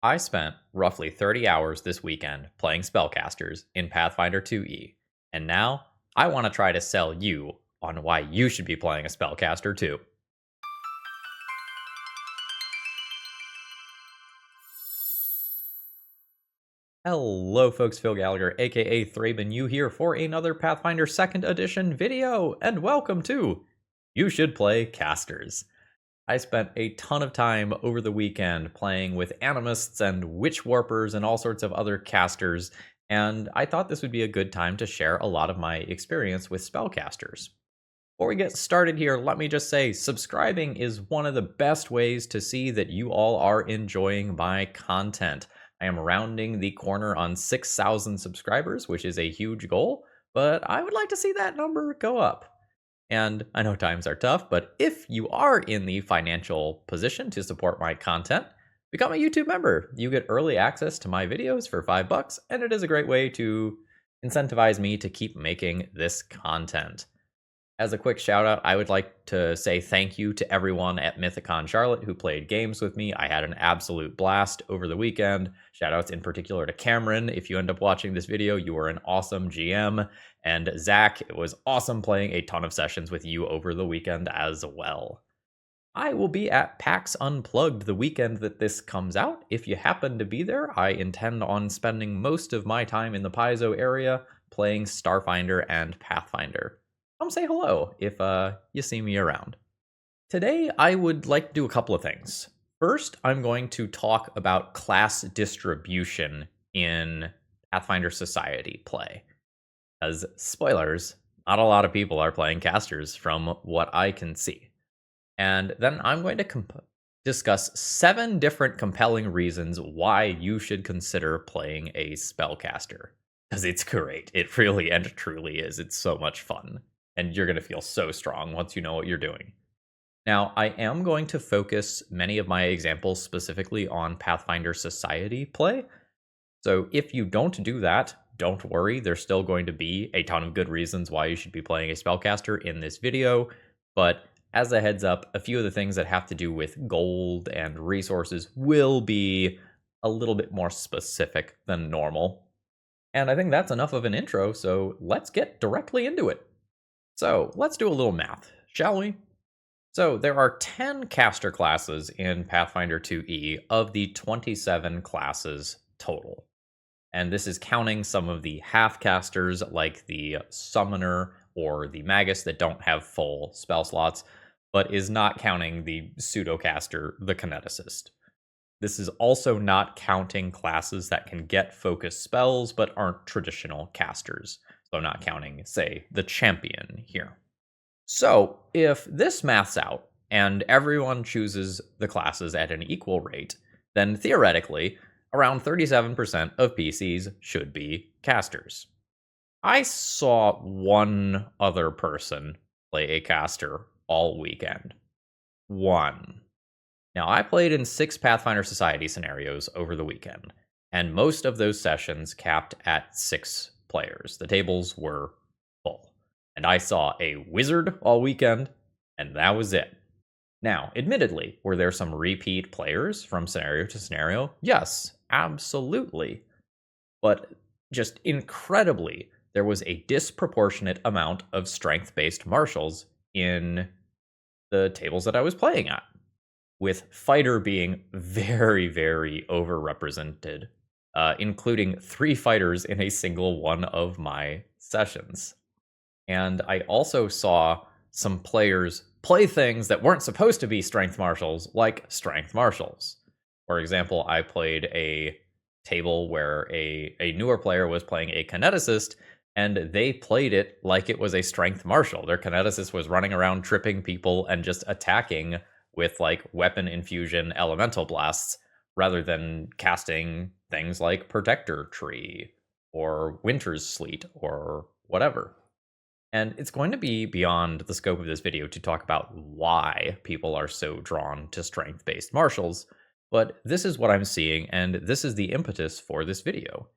I spent roughly 30 hours this weekend playing spellcasters in Pathfinder 2E, and now I want to try to sell you on why you should be playing a spellcaster too. Hello folks, Phil Gallagher, aka Thraben you here for another Pathfinder 2nd Edition video, and welcome to You Should Play Casters. I spent a ton of time over the weekend playing with animists and witch warpers and all sorts of other casters, and I thought this would be a good time to share a lot of my experience with spellcasters. Before we get started here, let me just say subscribing is one of the best ways to see that you all are enjoying my content. I am rounding the corner on 6,000 subscribers, which is a huge goal, but I would like to see that number go up. And I know times are tough, but if you are in the financial position to support my content, become a YouTube member. You get early access to my videos for $5, and it is a great way to incentivize me to keep making this content. As a quick shout out, I would like to say thank you to everyone at Mythicon Charlotte who played games with me. I had an absolute blast over the weekend. Shout outs in particular to Cameron. If you end up watching this video, you are an awesome GM. And Zach, it was awesome playing a ton of sessions with you over the weekend as well. I will be at PAX Unplugged the weekend that this comes out. If you happen to be there, I intend on spending most of my time in the Paizo area playing Starfinder and Pathfinder. Come say hello if you see me around. Today, I would like to do a couple of things. First, I'm going to talk about class distribution in Pathfinder Society play. As spoilers, not a lot of people are playing casters from what I can see. And then I'm going to discuss 7 different compelling reasons why you should consider playing a spellcaster. Because it's great. It really and truly is. It's so much fun. And you're going to feel so strong once you know what you're doing. Now, I am going to focus many of my examples specifically on Pathfinder Society play. So if you don't do that, don't worry. There's still going to be a ton of good reasons why you should be playing a spellcaster in this video. But as a heads up, a few of the things that have to do with gold and resources will be a little bit more specific than normal. And I think that's enough of an intro, so let's get directly into it. So let's do a little math, shall we? So there are 10 caster classes in Pathfinder 2E of the 27 classes total. And this is counting some of the half casters like the Summoner or the Magus that don't have full spell slots, but is not counting the pseudocaster, the Kineticist. This is also not counting classes that can get focus spells but aren't traditional casters. So I'm not counting, say, the Champion here. So if this maths out and everyone chooses the classes at an equal rate, then theoretically, around 37% of PCs should be casters. I saw one other person play a caster all weekend. One. Now, I played in 6 Pathfinder Society scenarios over the weekend, and most of those sessions capped at 6 players. The tables were full. And I saw a wizard all weekend, and that was it. Now, admittedly, were there some repeat players from scenario to scenario? Yes, absolutely. But just incredibly, there was a disproportionate amount of strength-based martials in the tables that I was playing at, with fighter being very, very overrepresented. Including 3 fighters in a single one of my sessions. And I also saw some players play things that weren't supposed to be strength martials, like strength martials. For example, I played a table where a newer player was playing a Kineticist, and they played it like it was a strength martial. Their Kineticist was running around tripping people and just attacking with like weapon infusion elemental blasts, rather than casting things like Protector Tree or Winter's Sleet or whatever. And it's going to be beyond the scope of this video to talk about why people are so drawn to strength-based martials, but this is what I'm seeing, and this is the impetus for this video.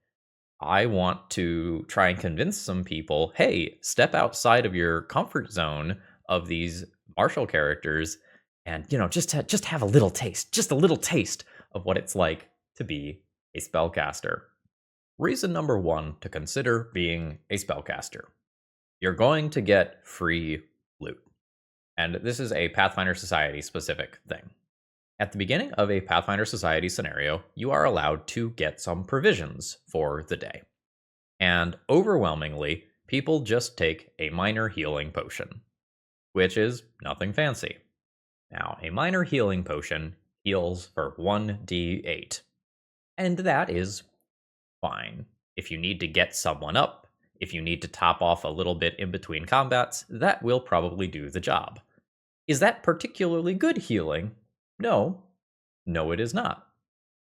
I want to try and convince some people, hey, step outside of your comfort zone of these martial characters and, just have a little taste, just a little taste of what it's like to be a spellcaster. Reason number 1 to consider being a spellcaster. You're going to get free loot. And this is a Pathfinder Society specific thing. At the beginning of a Pathfinder Society scenario, you are allowed to get some provisions for the day. And overwhelmingly, people just take a minor healing potion, which is nothing fancy. Now, a minor healing potion heals for 1d8, and that is fine. If you need to get someone up, if you need to top off a little bit in between combats, that will probably do the job. Is that particularly good healing? No. No, it is not.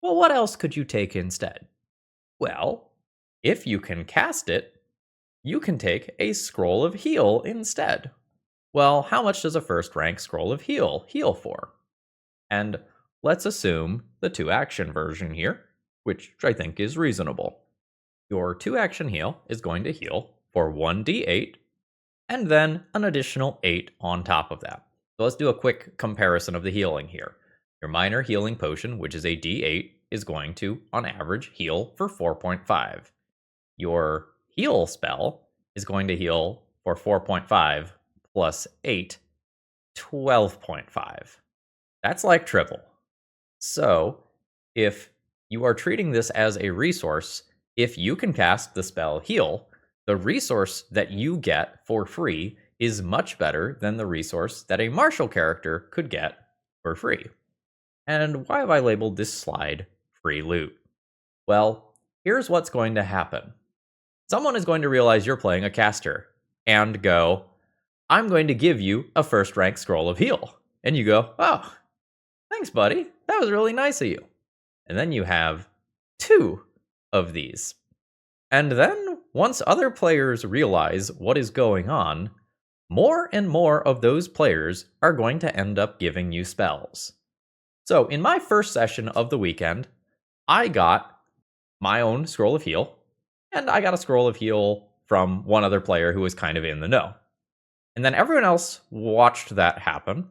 Well, what else could you take instead? Well, if you can cast it, you can take a scroll of heal instead. Well, how much does a first rank scroll of heal for? And let's assume the 2-action version here, which I think is reasonable. Your 2-action heal is going to heal for 1d8, and then an additional 8 on top of that. So let's do a quick comparison of the healing here. Your minor healing potion, which is a d8, is going to, on average, heal for 4.5. Your heal spell is going to heal for 4.5 plus 8, 12.5. That's like triple. So, if you are treating this as a resource, if you can cast the spell heal, the resource that you get for free is much better than the resource that a martial character could get for free. And why have I labeled this slide free loot? Well, here's what's going to happen. Someone is going to realize you're playing a caster and go, I'm going to give you a first rank scroll of heal. And you go, oh, thanks, buddy. That was really nice of you. And then you have 2 of these. And then, once other players realize what is going on, more and more of those players are going to end up giving you spells. So, in my first session of the weekend, I got my own scroll of heal, and I got a scroll of heal from one other player who was kind of in the know. And then everyone else watched that happen,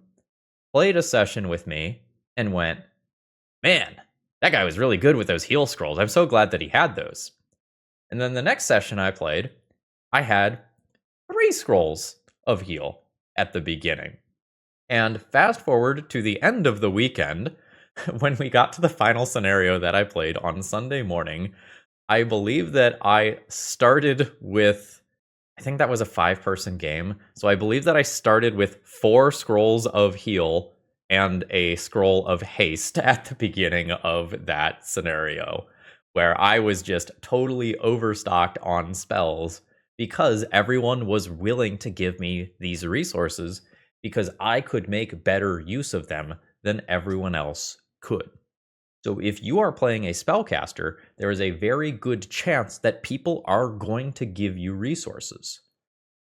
played a session with me, and went, man, that guy was really good with those heal scrolls. I'm so glad that he had those. And then the next session I played, I had 3 scrolls of heal at the beginning. And fast forward to the end of the weekend, when we got to the final scenario that I played on Sunday morning, I believe that I started with, I think that was a 5-person game. So I believe that I started with 4 scrolls of heal and a scroll of haste at the beginning of that scenario, where I was just totally overstocked on spells because everyone was willing to give me these resources because I could make better use of them than everyone else could. So if you are playing a spellcaster, there is a very good chance that people are going to give you resources.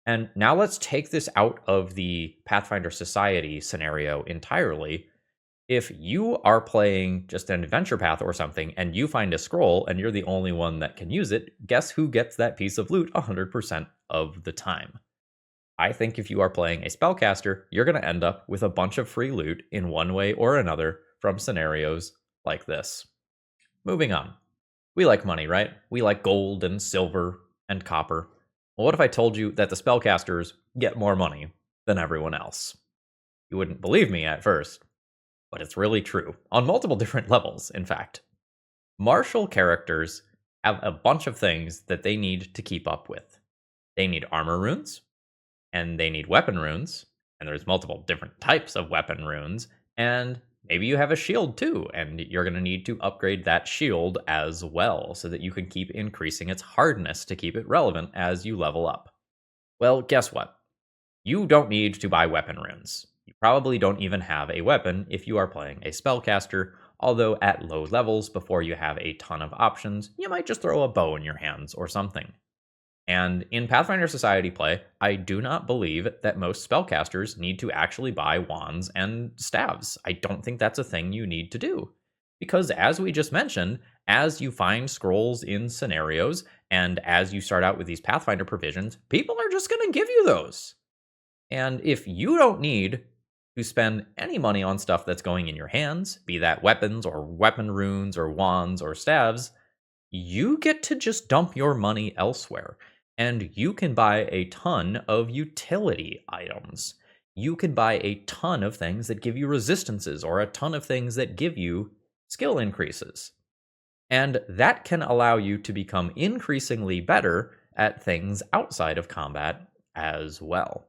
And now let's take this out of the Pathfinder Society scenario entirely. If you are playing just an adventure path or something and you find a scroll and you're the only one that can use it, guess who gets that piece of loot 100% of the time? I think if you are playing a spellcaster, you're going to end up with a bunch of free loot in one way or another from scenarios like this. Moving on. We like money, right? We like gold and silver and copper. Well, what if I told you that the spellcasters get more money than everyone else? You wouldn't believe me at first, but it's really true, on multiple different levels, in fact. Martial characters have a bunch of things that they need to keep up with. They need armor runes, and they need weapon runes, and there's multiple different types of weapon runes, and maybe you have a shield too, and you're going to need to upgrade that shield as well so that you can keep increasing its hardness to keep it relevant as you level up. Well, guess what? You don't need to buy weapon runes. You probably don't even have a weapon if you are playing a spellcaster, although at low levels, before you have a ton of options, you might just throw a bow in your hands or something. And in Pathfinder Society play, I do not believe that most spellcasters need to actually buy wands and staves. I don't think that's a thing you need to do. Because as we just mentioned, as you find scrolls in scenarios, and as you start out with these Pathfinder provisions, people are just going to give you those. And if you don't need to spend any money on stuff that's going in your hands, be that weapons or weapon runes or wands or staves, you get to just dump your money elsewhere. And you can buy a ton of utility items. You can buy a ton of things that give you resistances or a ton of things that give you skill increases. And that can allow you to become increasingly better at things outside of combat as well.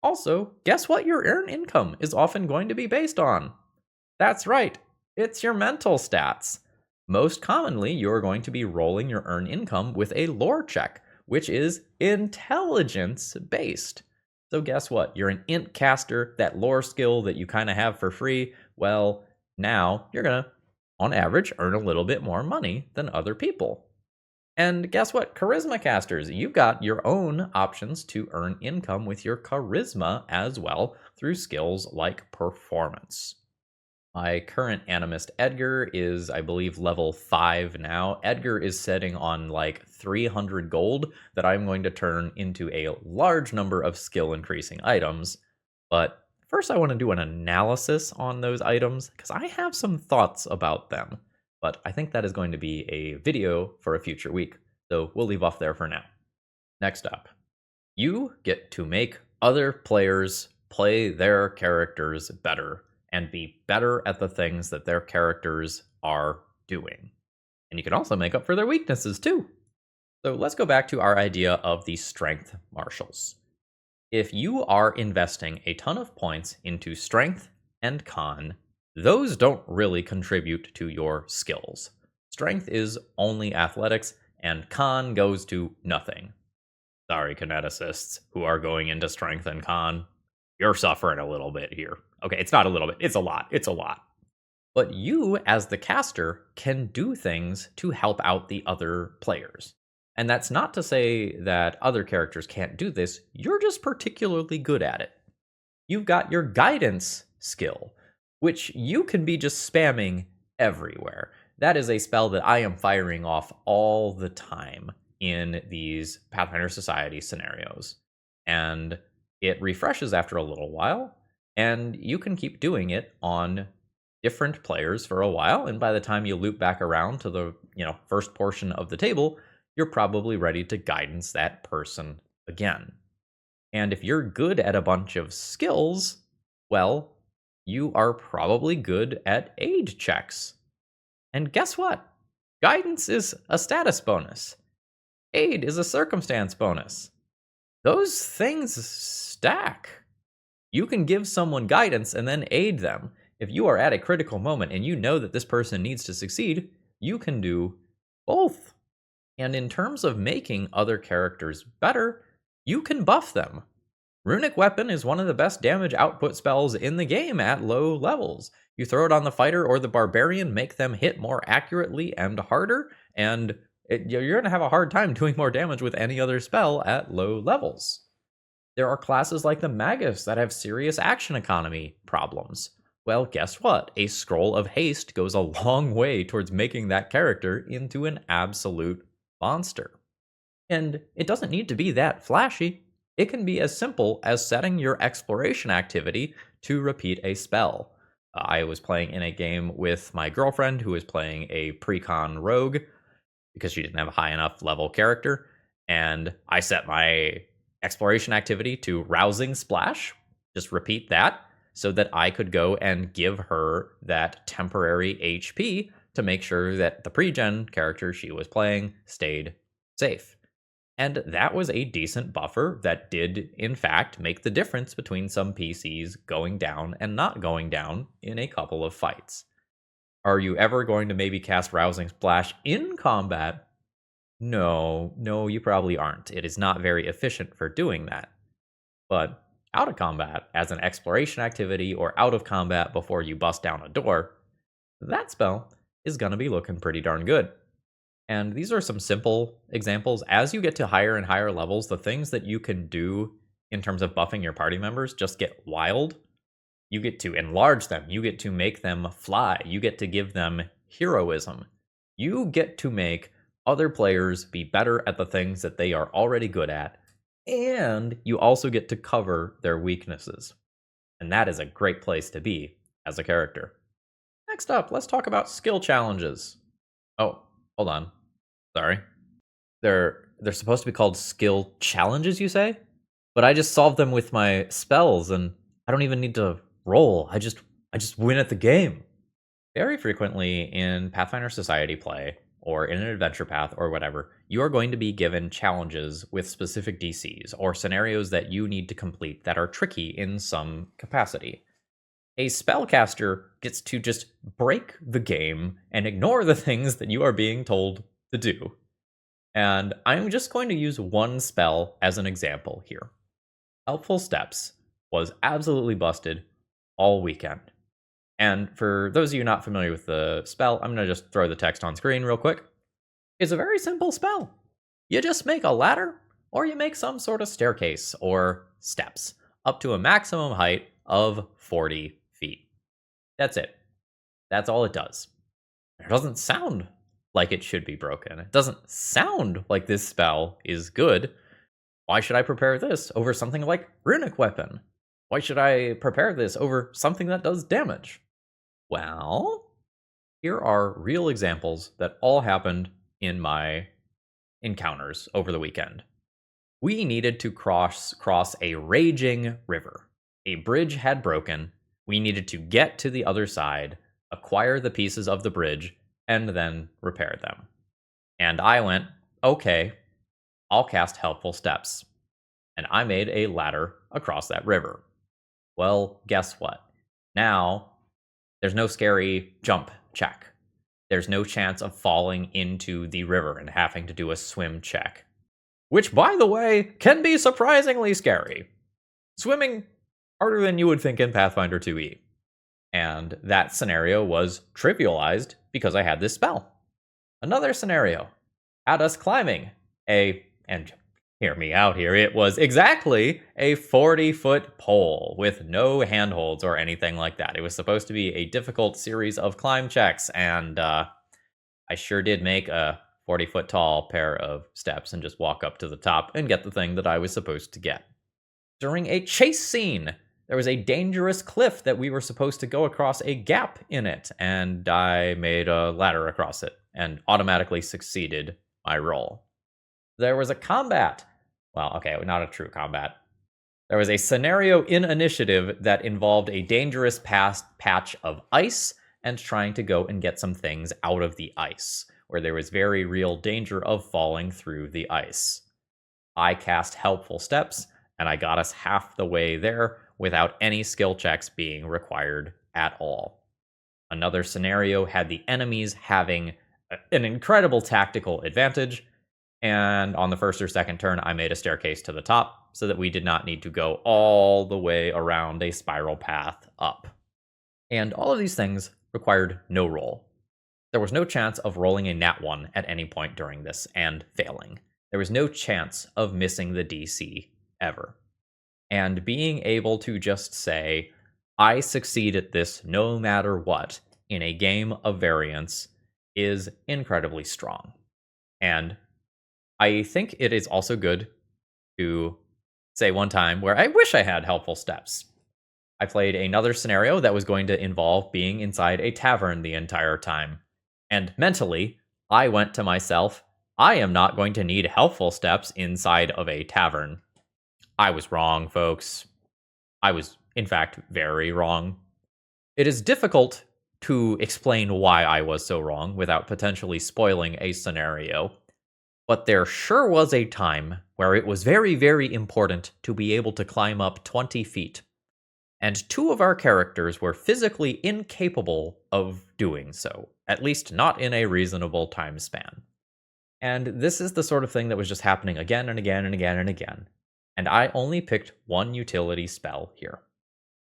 Also, guess what your earned income is often going to be based on? That's right, it's your mental stats. Most commonly, you're going to be rolling your earned income with a lore check, which is intelligence based. So, guess what? You're an int caster, that lore skill that you kind of have for free. Well, now you're going to, on average, earn a little bit more money than other people. And guess what? Charisma casters, you've got your own options to earn income with your charisma as well through skills like performance. My current animist Edgar is, I believe, level 5 now. Edgar is sitting on like 300 gold that I'm going to turn into a large number of skill increasing items. But first I want to do an analysis on those items because I have some thoughts about them. But I think that is going to be a video for a future week, so we'll leave off there for now. Next up, you get to make other players play their characters better and be better at the things that their characters are doing. And you can also make up for their weaknesses too. So let's go back to our idea of the strength marshals. If you are investing a ton of points into strength and con, those don't really contribute to your skills. Strength is only athletics, and con goes to nothing. Sorry, kineticists who are going into strength and con. You're suffering a little bit here. Okay, it's not a little bit, it's a lot. It's a lot. But you, as the caster, can do things to help out the other players. And that's not to say that other characters can't do this, you're just particularly good at it. You've got your guidance skill, which you can be just spamming everywhere. That is a spell that I am firing off all the time in these Pathfinder Society scenarios. And it refreshes after a little while, and you can keep doing it on different players for a while, and by the time you loop back around to the first portion of the table, you're probably ready to guidance that person again. And if you're good at a bunch of skills, well, you are probably good at aid checks. And guess what? Guidance is a status bonus. Aid is a circumstance bonus. Those things stack. You can give someone guidance and then aid them. If you are at a critical moment and you know that this person needs to succeed, you can do both. And in terms of making other characters better, you can buff them. Runic Weapon is one of the best damage output spells in the game at low levels. You throw it on the fighter or the barbarian, make them hit more accurately and harder, and you're going to have a hard time doing more damage with any other spell at low levels. There are classes like the Magus that have serious action economy problems. Well, guess what? A Scroll of Haste goes a long way towards making that character into an absolute monster. And it doesn't need to be that flashy. It can be as simple as setting your exploration activity to repeat a spell. I was playing in a game with my girlfriend who was playing a pre-con rogue because she didn't have a high enough level character, and I set my exploration activity to Rousing Splash, just repeat that, so that I could go and give her that temporary HP to make sure that the pre-gen character she was playing stayed safe. And that was a decent buffer that did, in fact, make the difference between some PCs going down and not going down in a couple of fights. Are you ever going to maybe cast Rousing Splash in combat? No, you probably aren't. It is not very efficient for doing that. But out of combat, as an exploration activity, or out of combat before you bust down a door, that spell is going to be looking pretty darn good. And these are some simple examples. As you get to higher and higher levels, the things that you can do in terms of buffing your party members just get wild. You get to enlarge them. You get to make them fly. You get to give them heroism. You get to make other players be better at the things that they are already good at. And you also get to cover their weaknesses. And that is a great place to be as a character. Next up, let's talk about skill challenges. Oh, hold on. Sorry. They're supposed to be called skill challenges, you say? But I just solved them with my spells, and I don't even need to roll. I just win at the game. Very frequently in Pathfinder Society play, or in an adventure path, or whatever, you are going to be given challenges with specific DCs, or scenarios that you need to complete that are tricky in some capacity. A spellcaster gets to just break the game and ignore the things that you are being told to do. And I'm just going to use one spell as an example here. Helpful Steps was absolutely busted all weekend. And for those of you not familiar with the spell, I'm going to just throw the text on screen real quick. It's a very simple spell. You just make a ladder, or you make some sort of staircase or steps up to a maximum height of 40 feet. That's it. That's all it does. It doesn't sound like it should be broken. It doesn't sound like this spell is good. Why should I prepare this over something like Runic Weapon? Why should I prepare this over something that does damage? Well, here are real examples that all happened in my encounters over the weekend. We needed to cross a raging river. A bridge had broken. We needed to get to the other side, acquire the pieces of the bridge, and then repair them. And I went, okay, I'll cast Helpful Steps. And I made a ladder across that river. Well, guess what? Now, there's no scary jump check. There's no chance of falling into the river and having to do a swim check. Which, by the way, can be surprisingly scary. Swimming harder than you would think in Pathfinder 2E. And that scenario was trivialized because I had this spell. Another scenario had us climbing and hear me out here, it was exactly a 40-foot pole with no handholds or anything like that. It was supposed to be a difficult series of climb checks, and I sure did make a 40-foot tall pair of steps and just walk up to the top and get the thing that I was supposed to get. During a chase scene, there was a dangerous cliff that we were supposed to go across a gap in it, and I made a ladder across it and automatically succeeded my roll. There was a combat. Well, okay, not a true combat. There was a scenario in Initiative that involved a dangerous patch of ice and trying to go and get some things out of the ice, where there was very real danger of falling through the ice. I cast Helpful Steps, and I got us half the way there without any skill checks being required at all. Another scenario had the enemies having an incredible tactical advantage, and on the first or second turn, I made a staircase to the top so that we did not need to go all the way around a spiral path up. And all of these things required no roll. There was no chance of rolling a nat 1 at any point during this and failing. There was no chance of missing the DC ever. And being able to just say, I succeed at this no matter what in a game of variance is incredibly strong. And I think it is also good to say one time where I wish I had Helpful Steps. I played another scenario that was going to involve being inside a tavern the entire time. And mentally, I went to myself, I am not going to need Helpful Steps inside of a tavern. I was wrong, folks. I was, in fact, very wrong. It is difficult to explain why I was so wrong without potentially spoiling a scenario. But there sure was a time where it was very, very important to be able to climb up 20 feet. And two of our characters were physically incapable of doing so, at least not in a reasonable time span. And this is the sort of thing that was just happening again and again and again and again. And I only picked one utility spell here.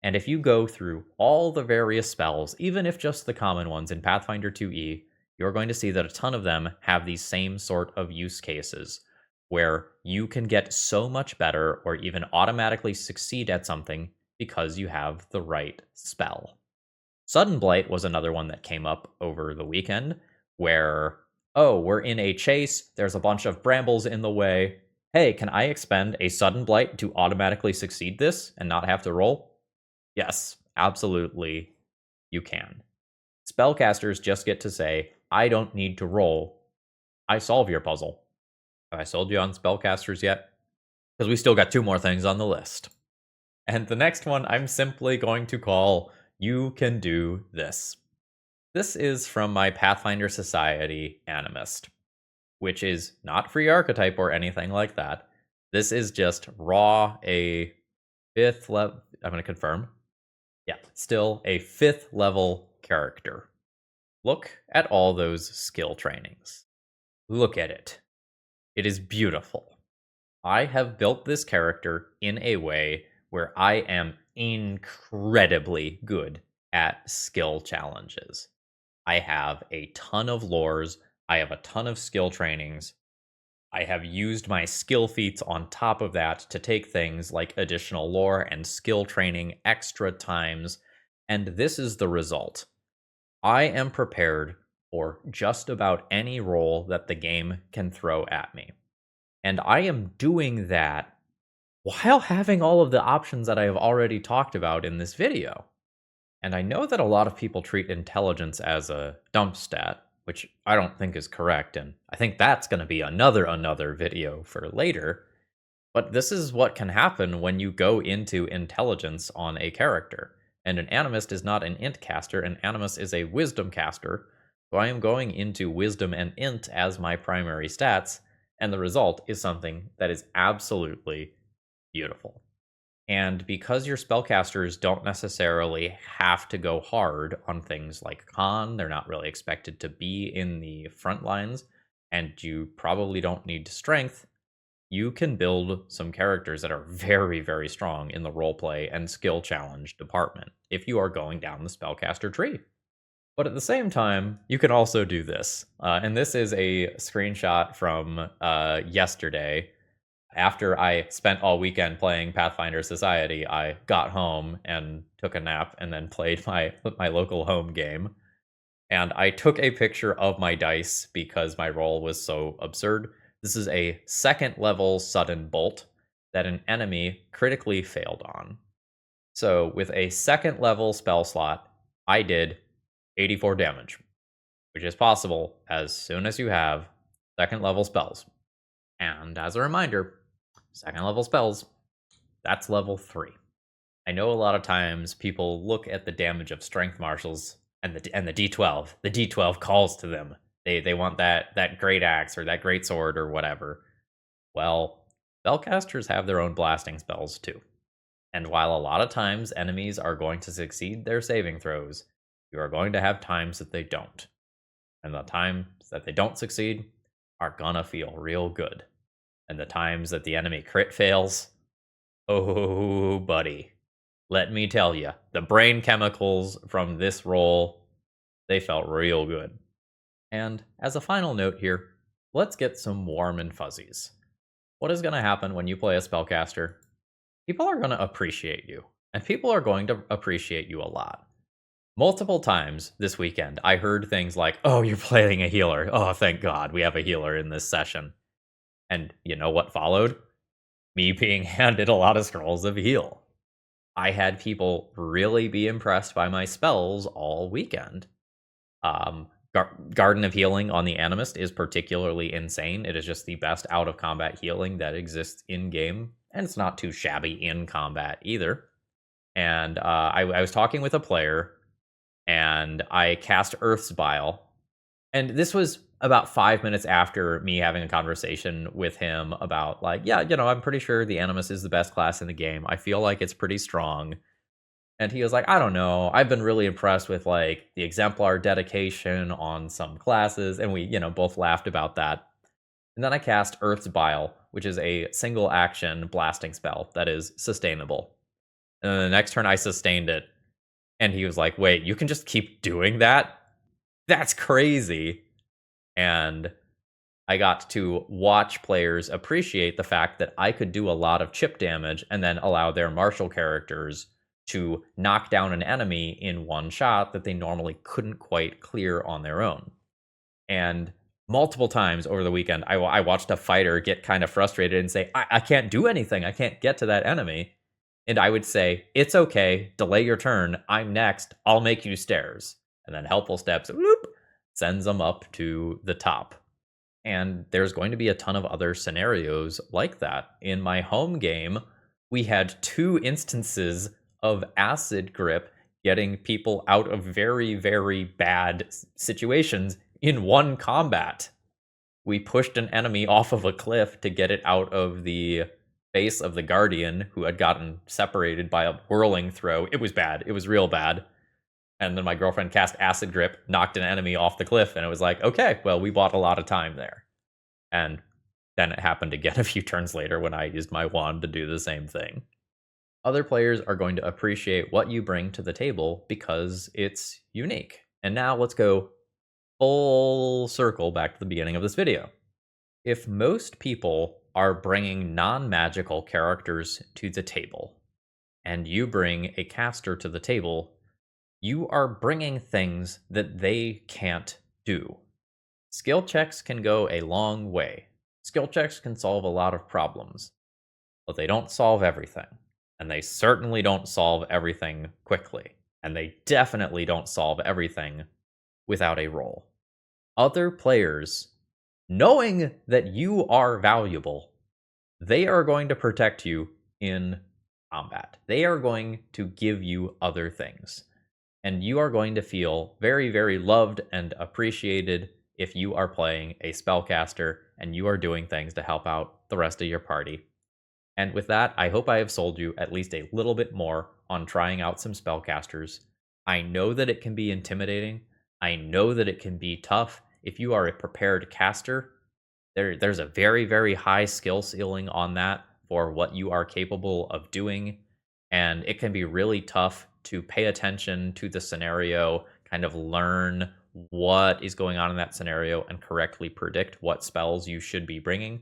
And if you go through all the various spells, even if just the common ones in Pathfinder 2E, you're going to see that a ton of them have these same sort of use cases where you can get so much better or even automatically succeed at something because you have the right spell. Sudden Blight was another one that came up over the weekend where, oh, we're in a chase, there's a bunch of brambles in the way. Hey, can I expend a Sudden Blight to automatically succeed this and not have to roll? Yes, absolutely, you can. Spellcasters just get to say, I don't need to roll. I solve your puzzle. Have I sold you on spellcasters yet? Because we still got two more things on the list. And the next one I'm simply going to call You Can Do This. This is from my Pathfinder Society Animist, which is not free archetype or anything like that. This is just raw a 5th level. I'm going to confirm. Yeah, still a 5th level character. Look at all those skill trainings. Look at it. It is beautiful. I have built this character in a way where I am incredibly good at skill challenges. I have a ton of lores, I have a ton of skill trainings. I have used my skill feats on top of that to take things like additional lore and skill training extra times, and this is the result. I am prepared for just about any role that the game can throw at me. And I am doing that while having all of the options that I have already talked about in this video. And I know that a lot of people treat intelligence as a dump stat, which I don't think is correct, and I think that's going to be another video for later. But this is what can happen when you go into intelligence on a character. And an animist is not an int caster, an animist is a wisdom caster. So I am going into wisdom and int as my primary stats, and the result is something that is absolutely beautiful. And because your spellcasters don't necessarily have to go hard on things like con, they're not really expected to be in the front lines, and you probably don't need strength, you can build some characters that are very strong in the roleplay and skill challenge department if you are going down the spellcaster tree. But at the same time, you can also do this. And this is a screenshot from yesterday. After I spent all weekend playing Pathfinder Society, I got home and took a nap and then played my local home game. And I took a picture of my dice because my roll was so absurd. This is a 2nd level sudden bolt that an enemy critically failed on. So with a 2nd level spell slot, I did 84 damage, which is possible as soon as you have 2nd level spells. And as a reminder, 2nd level spells, that's level 3. I know a lot of times people look at the damage of strength marshals and the D12. The D12 calls to them. They want that great axe or that great sword or whatever. Well, spellcasters have their own blasting spells too. And while a lot of times enemies are going to succeed their saving throws, you are going to have times that they don't. And the times that they don't succeed are gonna feel real good. And the times that the enemy crit fails, oh buddy, let me tell you, the brain chemicals from this roll, they felt real good. And as a final note here, let's get some warm and fuzzies. What is going to happen when you play a spellcaster? People are going to appreciate you, and people are going to appreciate you a lot. Multiple times this weekend, I heard things like, oh, you're playing a healer. Oh, thank God we have a healer in this session. And you know what followed? Me being handed a lot of scrolls of heal. I had people really be impressed by my spells all weekend. Garden of Healing on the Animist is particularly insane. It is just the best out-of-combat healing that exists in-game, and it's not too shabby in combat either. And I was talking with a player, and I cast Earth's Bile, and this was about 5 minutes after me having a conversation with him about, like, yeah, I'm pretty sure the Animist is the best class in the game. I feel like it's pretty strong. And he was like, I don't know. I've been really impressed with, like, the exemplar dedication on some classes. And we, both laughed about that. And then I cast Earth's Bile, which is a single action blasting spell that is sustainable. And then the next turn I sustained it. And he was like, wait, you can just keep doing that? That's crazy. And I got to watch players appreciate the fact that I could do a lot of chip damage and then allow their martial characters to knock down an enemy in one shot that they normally couldn't quite clear on their own. And multiple times over the weekend, I watched a fighter get kind of frustrated and say, I can't do anything. I can't get to that enemy. And I would say, it's okay, delay your turn, I'm next, I'll make you stairs. And then helpful steps, whoop, sends them up to the top. And there's going to be a ton of other scenarios like that. In my home game, we had 2 instances of acid grip getting people out of very, very bad situations in one combat. We pushed an enemy off of a cliff to get it out of the face of the Guardian, who had gotten separated by a whirling throw. It was bad. It was real bad. And then my girlfriend cast Acid Grip, knocked an enemy off the cliff, and it was like, okay, well, we bought a lot of time there. And then it happened again a few turns later when I used my wand to do the same thing. Other players are going to appreciate what you bring to the table because it's unique. And now let's go full circle back to the beginning of this video. If most people are bringing non-magical characters to the table, and you bring a caster to the table, you are bringing things that they can't do. Skill checks can go a long way. Skill checks can solve a lot of problems, but they don't solve everything. And they certainly don't solve everything quickly. And they definitely don't solve everything without a roll. Other players, knowing that you are valuable, they are going to protect you in combat. They are going to give you other things. And you are going to feel very, very loved and appreciated if you are playing a spellcaster and you are doing things to help out the rest of your party. And with that, I hope I have sold you at least a little bit more on trying out some spellcasters. I know that it can be intimidating. I know that it can be tough. If you are a prepared caster, there's a very, very high skill ceiling on that for what you are capable of doing. And it can be really tough to pay attention to the scenario, kind of learn what is going on in that scenario, and correctly predict what spells you should be bringing.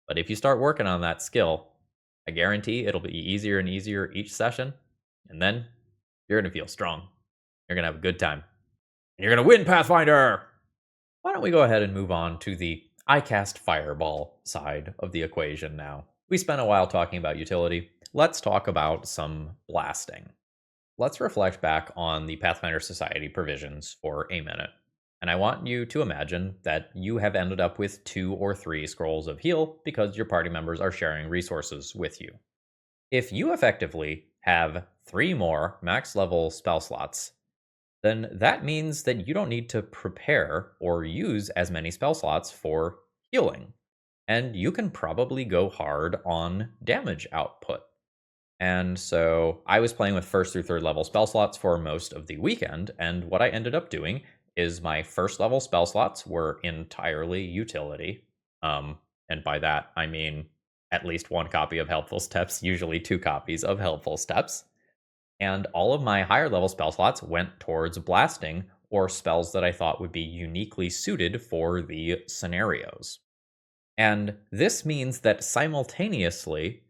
But if you start working on that skill, I guarantee it'll be easier and easier each session. And then you're going to feel strong. You're going to have a good time. And you're going to win, Pathfinder! Why don't we go ahead and move on to the I cast Fireball side of the equation now. We spent a while talking about utility. Let's talk about some blasting. Let's reflect back on the Pathfinder Society provisions for a minute. And I want you to imagine that you have ended up with 2 or 3 scrolls of heal because your party members are sharing resources with you. If you effectively have 3 more max level spell slots, then that means that you don't need to prepare or use as many spell slots for healing. And you can probably go hard on damage output. And so I was playing with 1st through 3rd level spell slots for most of the weekend, and what I ended up doing is my 1st level spell slots were entirely utility. And by that, I mean at least 1 copy of Helpful Steps, usually 2 copies of Helpful Steps. And all of my higher level spell slots went towards blasting or spells that I thought would be uniquely suited for the scenarios. And this means that simultaneously,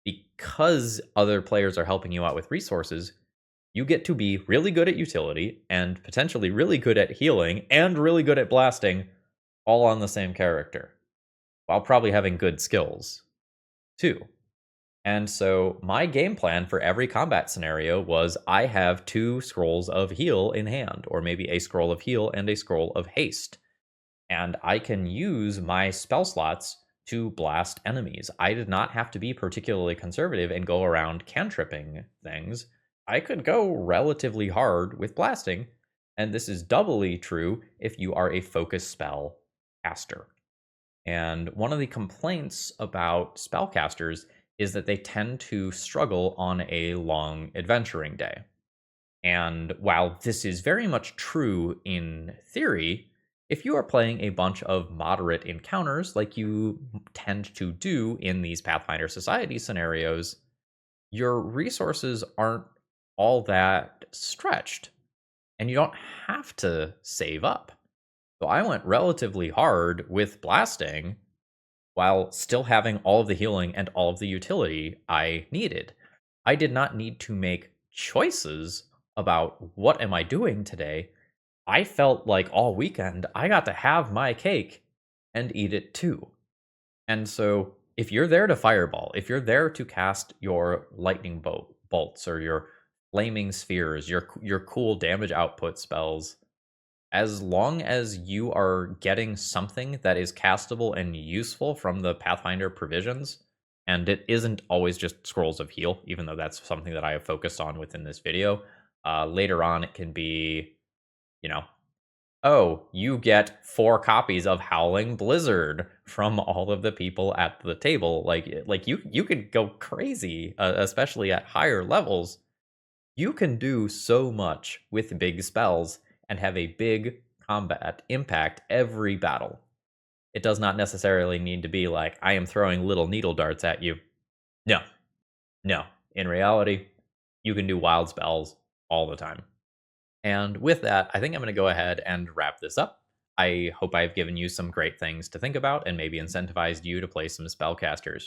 because other players are helping you out with resources, you get to be really good at utility and potentially really good at healing and really good at blasting all on the same character, while probably having good skills too. And so my game plan for every combat scenario was I have 2 scrolls of heal in hand, or maybe a scroll of heal and a scroll of haste. And I can use my spell slots to blast enemies. I did not have to be particularly conservative and go around cantripping things. I could go relatively hard with blasting, and this is doubly true if you are a focus spell caster. And one of the complaints about spellcasters is that they tend to struggle on a long adventuring day. And while this is very much true in theory, if you are playing a bunch of moderate encounters like you tend to do in these Pathfinder Society scenarios, your resources aren't all that stretched, and you don't have to save up. So I went relatively hard with blasting while still having all of the healing and all of the utility I needed. I did not need to make choices about what am I doing today. I felt like all weekend I got to have my cake and eat it too. And so if you're there to fireball, if you're there to cast your lightning bolts or your flaming spheres, your cool damage output spells, as long as you are getting something that is castable and useful from the Pathfinder provisions, and it isn't always just scrolls of heal, even though that's something that I have focused on within this video. Later on, it can be, you know, oh, you get 4 copies of Howling Blizzard from all of the people at the table. Like you could go crazy, especially at higher levels. You can do so much with big spells and have a big combat impact every battle. It does not necessarily need to be like, I am throwing little needle darts at you. No, no. In reality, you can do wild spells all the time. And with that, I think I'm going to go ahead and wrap this up. I hope I've given you some great things to think about and maybe incentivized you to play some spellcasters.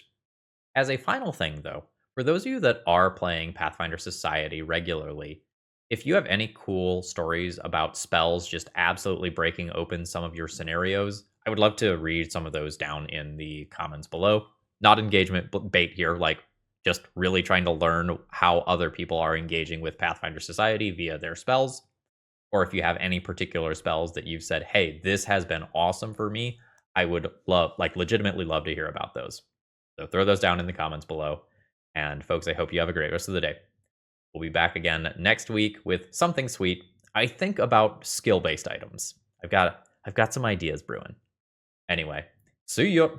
As a final thing, though, for those of you that are playing Pathfinder Society regularly, if you have any cool stories about spells just absolutely breaking open some of your scenarios, I would love to read some of those down in the comments below. Not engagement bait here, like just really trying to learn how other people are engaging with Pathfinder Society via their spells. Or if you have any particular spells that you've said, hey, this has been awesome for me, I would love, like legitimately love to hear about those. So throw those down in the comments below. And folks, I hope you have a great rest of the day. We'll be back again next week with something sweet. I think about skill-based items. I've got some ideas brewing. Anyway, see ya.